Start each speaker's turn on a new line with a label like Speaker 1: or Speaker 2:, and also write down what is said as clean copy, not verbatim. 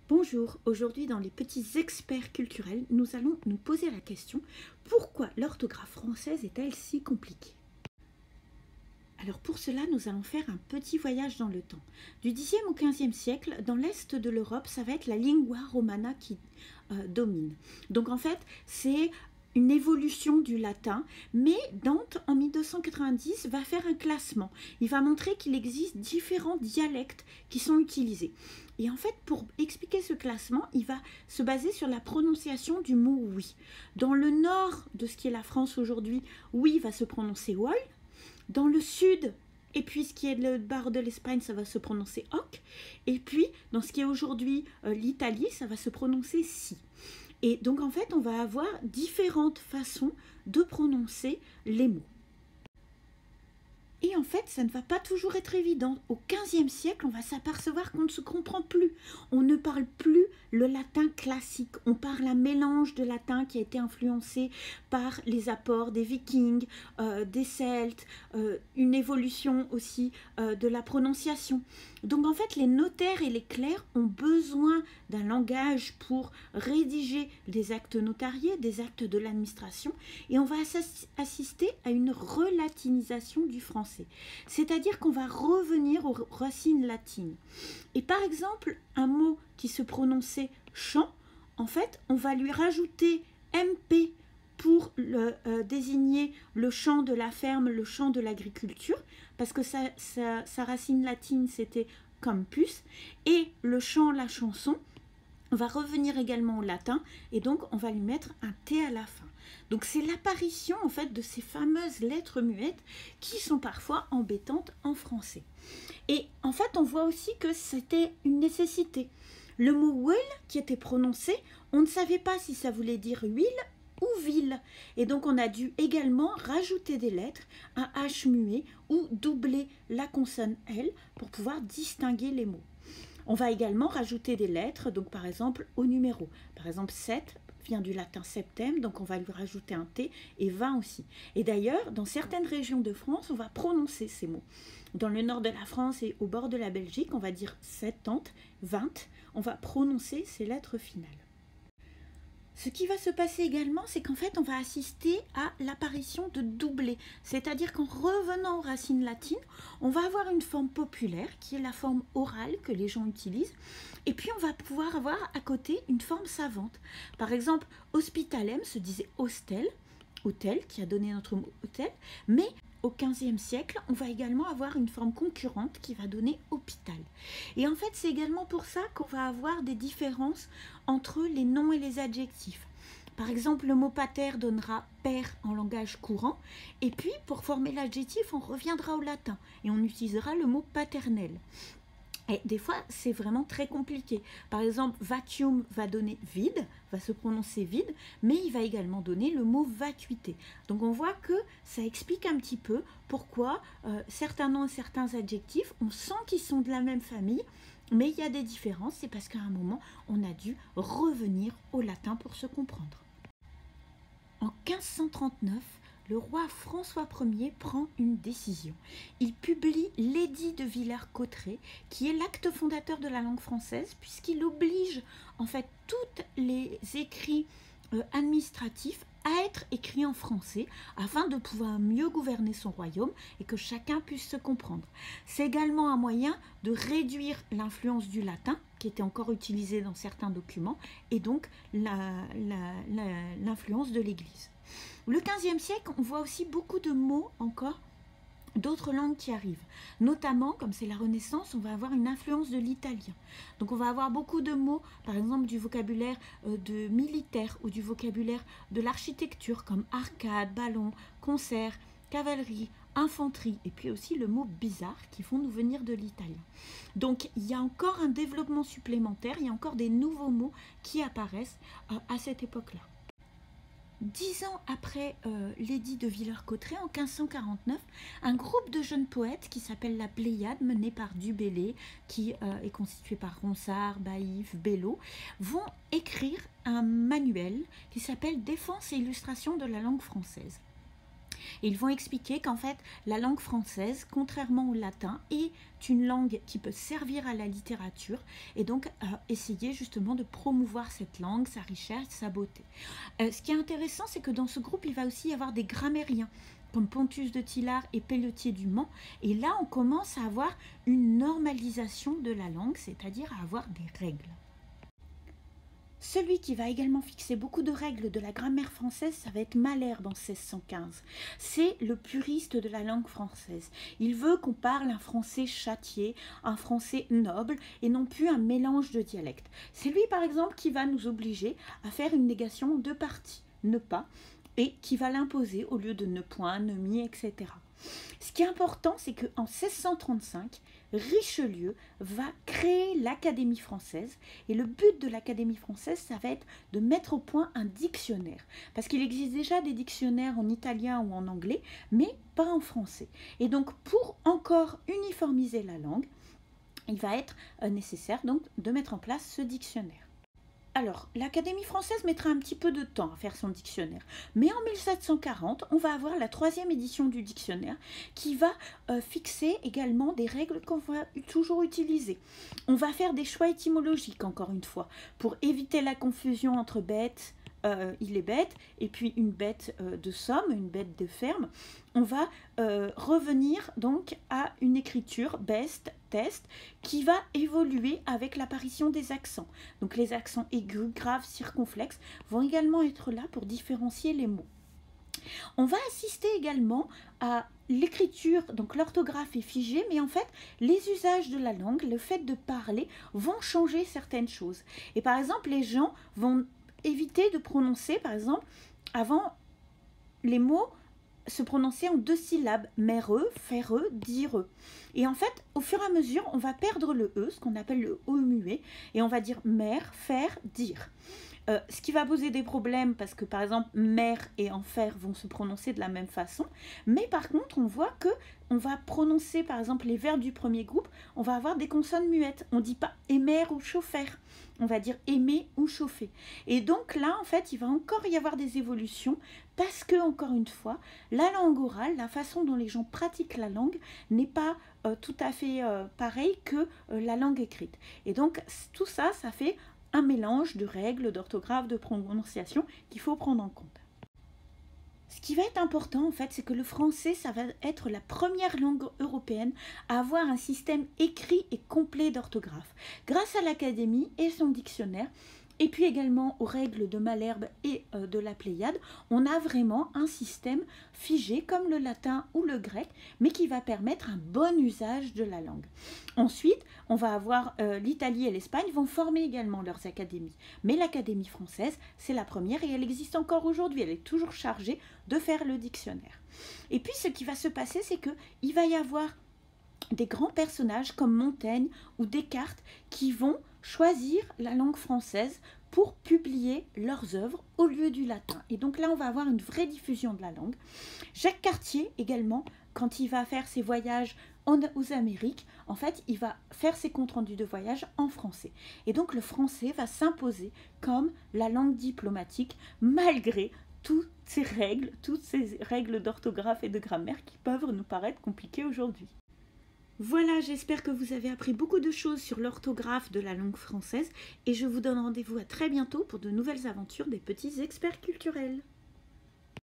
Speaker 1: Bonjour, aujourd'hui dans les petits experts culturels, nous allons nous poser la question: pourquoi l'orthographe française est-elle si compliquée? Alors pour cela, nous allons faire un petit voyage dans le temps. Du Xe au XVe siècle, dans l'est de l'Europe, ça va être la lingua romana qui domine. Donc en fait, c'est une évolution du latin, mais Dante, en 1290, va faire un classement. Il va montrer qu'il existe différents dialectes qui sont utilisés. Et en fait, pour expliquer ce classement, il va se baser sur la prononciation du mot « oui ». Dans le nord de ce qui est la France aujourd'hui, « oui » va se prononcer « wol ». Dans le sud, et puis ce qui est le bar de l'Espagne, ça va se prononcer « hoc ». Et puis, dans ce qui est aujourd'hui l'Italie, ça va se prononcer « si ». Et donc, en fait, on va avoir différentes façons de prononcer les mots. Et en fait, ça ne va pas toujours être évident. Au XVe siècle, on va s'apercevoir qu'on ne se comprend plus. On ne parle plus le latin classique. On parle un mélange de latin qui a été influencé par les apports des Vikings, des Celtes, une évolution aussi de la prononciation. Donc en fait, les notaires et les clercs ont besoin d'un langage pour rédiger des actes notariés, des actes de l'administration, et on va assister à une relatinisation du français. C'est-à-dire qu'on va revenir aux racines latines. Et par exemple, un mot qui se prononçait champ, en fait, on va lui rajouter MP pour désigner le champ de la ferme, le champ de l'agriculture, parce que sa racine latine, c'était campus, et le chant, la chanson, on va revenir également au latin, et donc on va lui mettre un T à la fin. Donc c'est l'apparition en fait de ces fameuses lettres muettes qui sont parfois embêtantes en français. Et en fait, on voit aussi que c'était une nécessité. Le mot « will » qui était prononcé, on ne savait pas si ça voulait dire « huile » ou ville. Et donc on a dû également rajouter des lettres, un H muet ou doubler la consonne L pour pouvoir distinguer les mots. On va également rajouter des lettres, donc par exemple au numéro. Par exemple 7 vient du latin septem, donc on va lui rajouter un T, et 20 aussi. Et d'ailleurs, dans certaines régions de France, on va prononcer ces mots. Dans le nord de la France et au bord de la Belgique, on va dire 70, 20, on va prononcer ces lettres finales. Ce qui va se passer également, c'est qu'en fait, on va assister à l'apparition de doublés. C'est-à-dire qu'en revenant aux racines latines, on va avoir une forme populaire, qui est la forme orale que les gens utilisent. Et puis, on va pouvoir avoir à côté une forme savante. Par exemple, hospitalem se disait hostel, hôtel, qui a donné notre mot hôtel. Mais au XVe siècle, on va également avoir une forme concurrente qui va donner hôpital. Et en fait, c'est également pour ça qu'on va avoir des différences entre les noms et les adjectifs. Par exemple, le mot pater donnera père en langage courant, et puis pour former l'adjectif, on reviendra au latin et on utilisera le mot paternel. Et des fois, c'est vraiment très compliqué. Par exemple, vacuum va donner vide, va se prononcer vide, mais il va également donner le mot vacuité. Donc on voit que ça explique un petit peu pourquoi certains noms et certains adjectifs, on sent qu'ils sont de la même famille, mais il y a des différences. C'est parce qu'à un moment, on a dû revenir au latin pour se comprendre. En 1539, le roi François Ier prend une décision. Il publie l'édit de Villers-Cotterêts, qui est l'acte fondateur de la langue française, puisqu'il oblige en fait tous les écrits administratifs à être écrits en français afin de pouvoir mieux gouverner son royaume et que chacun puisse se comprendre. C'est également un moyen de réduire l'influence du latin qui était encore utilisé dans certains documents et donc l'influence de l'Église. Le XVe siècle, on voit aussi beaucoup de mots encore d'autres langues qui arrivent. Notamment, comme c'est la Renaissance, on va avoir une influence de l'italien. Donc on va avoir beaucoup de mots, par exemple du vocabulaire de militaire ou du vocabulaire de l'architecture, comme arcade, ballon, concert, cavalerie, infanterie, et puis aussi le mot bizarre qui font nous venir de l'italien. Donc il y a encore un développement supplémentaire, il y a encore des nouveaux mots qui apparaissent à cette époque-là. 10 ans après l'édit de Villers-Cotterêts, en 1549, un groupe de jeunes poètes qui s'appelle la Pléiade, mené par Du Bellay, qui est constitué par Ronsard, Baïf, Bello, vont écrire un manuel qui s'appelle « Défense et illustration de la langue française ». Et ils vont expliquer qu'en fait, la langue française, contrairement au latin, est une langue qui peut servir à la littérature et donc essayer justement de promouvoir cette langue, sa richesse, sa beauté. Ce qui est intéressant, c'est que dans ce groupe, il va aussi y avoir des grammairiens comme Pontus de Tillard et Pelletier du Mans. Et là, on commence à avoir une normalisation de la langue, c'est-à-dire à avoir des règles. Celui qui va également fixer beaucoup de règles de la grammaire française, ça va être Malherbe en 1615. C'est le puriste de la langue française. Il veut qu'on parle un français châtié, un français noble et non plus un mélange de dialectes. C'est lui par exemple qui va nous obliger à faire une négation de partie, ne pas, et qui va l'imposer au lieu de ne point, ne mi, etc. Ce qui est important, c'est qu'en 1635, Richelieu va créer l'Académie française et le but de l'Académie française, ça va être de mettre au point un dictionnaire parce qu'il existe déjà des dictionnaires en italien ou en anglais, mais pas en français. Et donc pour encore uniformiser la langue, il va être nécessaire donc de mettre en place ce dictionnaire. Alors, l'Académie française mettra un petit peu de temps à faire son dictionnaire, mais en 1740, on va avoir la 3e édition du dictionnaire qui va fixer également des règles qu'on va toujours utiliser. On va faire des choix étymologiques, encore une fois, pour éviter la confusion entre bête, il est bête, et puis une bête de somme, une bête de ferme. On va revenir donc à une écriture best, test, qui va évoluer avec l'apparition des accents. Donc les accents aigus, graves, circonflexes vont également être là pour différencier les mots. On va assister également à l'écriture, donc l'orthographe est figée, mais en fait, les usages de la langue, le fait de parler, vont changer certaines choses. Et par exemple, les gens vont éviter de prononcer, par exemple, avant les mots se prononcer en 2 syllabes, mereux, ferreux, direux. Et en fait, au fur et à mesure, on va perdre le E, ce qu'on appelle le O muet, et on va dire mer, faire, dire. Ce qui va poser des problèmes parce que par exemple mer et enfer vont se prononcer de la même façon, mais par contre on voit que on va prononcer par exemple les verbes du premier groupe, on va avoir des consonnes muettes, on ne dit pas aimer ou chauffer, on va dire aimer ou chauffer. Et donc là en fait il va encore y avoir des évolutions parce que encore une fois la langue orale, la façon dont les gens pratiquent la langue n'est pas tout à fait pareil que la langue écrite. Et donc tout ça, ça fait un mélange de règles, d'orthographe, de prononciation qu'il faut prendre en compte. Ce qui va être important en fait, c'est que le français, ça va être la première langue européenne à avoir un système écrit et complet d'orthographe. Grâce à l'Académie et son dictionnaire, et puis également aux règles de Malherbe et de la Pléiade, on a vraiment un système figé comme le latin ou le grec, mais qui va permettre un bon usage de la langue. Ensuite, on va avoir l'Italie et l'Espagne vont former également leurs académies. Mais l'Académie française, c'est la première et elle existe encore aujourd'hui. Elle est toujours chargée de faire le dictionnaire. Et puis ce qui va se passer, c'est qu'il va y avoir des grands personnages comme Montaigne ou Descartes qui vont choisir la langue française pour publier leurs œuvres au lieu du latin. Et donc là, on va avoir une vraie diffusion de la langue. Jacques Cartier également, quand il va faire ses voyages aux Amériques, en fait, il va faire ses comptes rendus de voyage en français. Et donc le français va s'imposer comme la langue diplomatique malgré toutes ces règles d'orthographe et de grammaire qui peuvent nous paraître compliquées aujourd'hui. Voilà, j'espère que vous avez appris beaucoup de choses sur l'orthographe de la langue française et je vous donne rendez-vous à très bientôt pour de nouvelles aventures des petits experts culturels.